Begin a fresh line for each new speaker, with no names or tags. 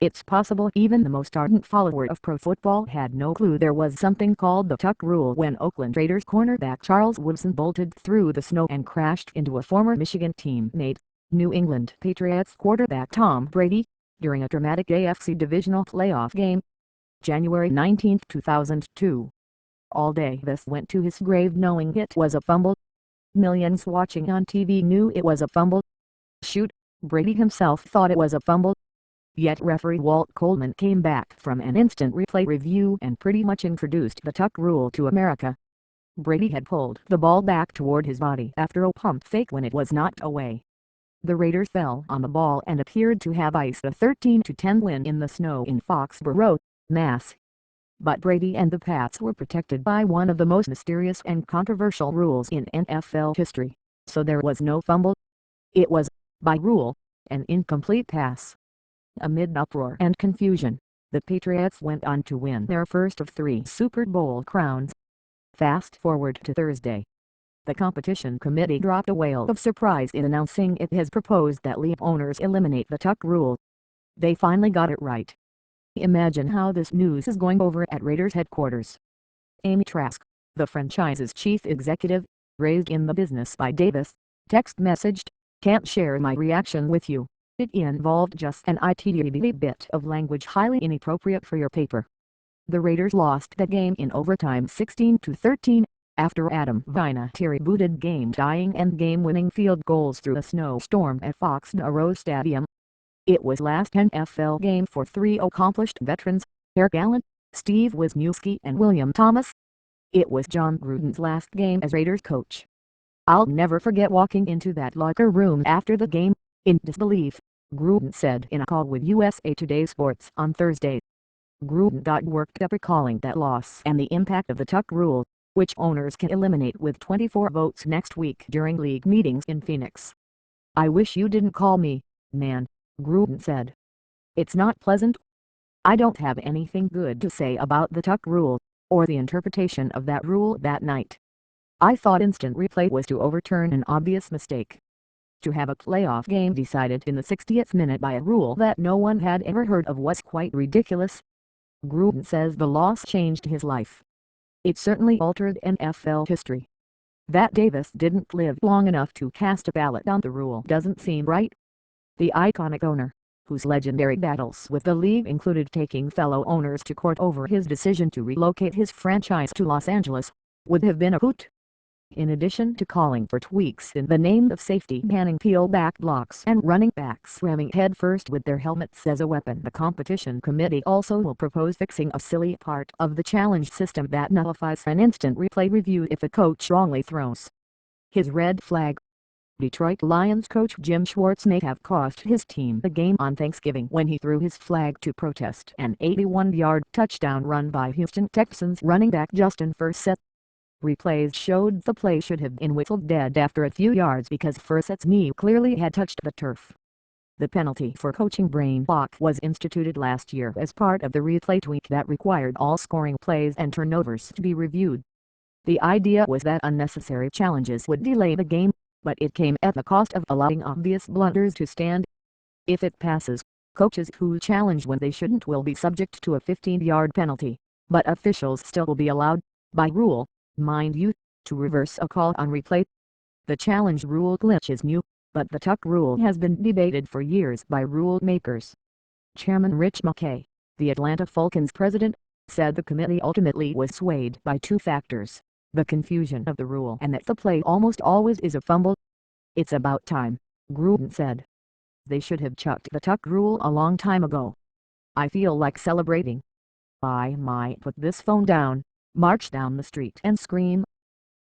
It's possible even the most ardent follower of pro football had no clue there was something called the tuck rule when Oakland Raiders cornerback Charles Woodson bolted through the snow and crashed into a former Michigan teammate, New England Patriots quarterback Tom Brady, during a dramatic AFC divisional playoff game. January 19, 2002. All Davis went to his grave knowing it was a fumble. Millions watching on TV knew it was a fumble. Shoot, Brady himself thought it was a fumble. Yet referee Walt Coleman came back from an instant replay review and pretty much introduced the tuck rule to America. Brady had pulled the ball back toward his body after a pump fake when it was knocked away. The Raiders fell on the ball and appeared to have iced a 13-10 win in the snow in Foxborough, Mass. But Brady and the Pats were protected by one of the most mysterious and controversial rules in NFL history, so there was no fumble. It was, by rule, an incomplete pass. Amid uproar and confusion, the Patriots went on to win their first of 3 Super Bowl crowns. Fast forward to Thursday. The competition committee dropped a wail of surprise in announcing it has proposed that league owners eliminate the tuck rule. They finally got it right. Imagine how this news is going over at Raiders headquarters. Amy Trask, the franchise's chief executive, raised in the business by Davis, text messaged, "Can't share my reaction with you. It involved just an itty bit of language highly inappropriate for your paper." The Raiders lost the game in overtime 16-13, after Adam Vinatieri booted game-tying and game-winning field goals through a snowstorm at Foxborough Stadium. It was last NFL game for 3 accomplished veterans, Eric Allen, Steve Wisniewski and William Thomas. It was John Gruden's last game as Raiders coach. "I'll never forget walking into that locker room after the game, in disbelief," Gruden said in a call with USA Today Sports on Thursday. Gruden got worked up recalling that loss and the impact of the tuck rule, which owners can eliminate with 24 votes next week during league meetings in Phoenix. "I wish you didn't call me, man," Gruden said. "It's not pleasant. I don't have anything good to say about the tuck rule, or the interpretation of that rule that night. I thought instant replay was to overturn an obvious mistake. To have a playoff game decided in the 60th minute by a rule that no one had ever heard of was quite ridiculous." Gruden says the loss changed his life. "It certainly altered NFL history. That Davis didn't live long enough to cast a ballot on the rule doesn't seem right." The iconic owner, whose legendary battles with the league included taking fellow owners to court over his decision to relocate his franchise to Los Angeles, would have been a hoot. In addition to calling for tweaks in the name of safety banning peel-back blocks and running backs ramming headfirst with their helmets as a weapon, the competition committee also will propose fixing a silly part of the challenge system that nullifies an instant replay review if a coach wrongly throws his red flag. Detroit Lions coach Jim Schwartz may have cost his team the game on Thanksgiving when he threw his flag to protest an 81-yard touchdown run by Houston Texans running back Justin Forsett. Replays showed the play should have been whistled dead after a few yards because Forsett's knee clearly had touched the turf. The penalty for coaching brain lock was instituted last year as part of the replay tweak that required all scoring plays and turnovers to be reviewed. The idea was that unnecessary challenges would delay the game, but it came at the cost of allowing obvious blunders to stand. If it passes, coaches who challenge when they shouldn't will be subject to a 15-yard penalty, but officials still will be allowed, by rule, mind you, to reverse a call on replay. The challenge rule glitch is new, but the tuck rule has been debated for years by rule makers. Chairman Rich McKay, the Atlanta Falcons president, said the committee ultimately was swayed by 2 factors: the confusion of the rule and that the play almost always is a fumble. "It's about time," Gruden said. "They should have chucked the tuck rule a long time ago. I feel like celebrating. I might put this phone down, march down the street and scream,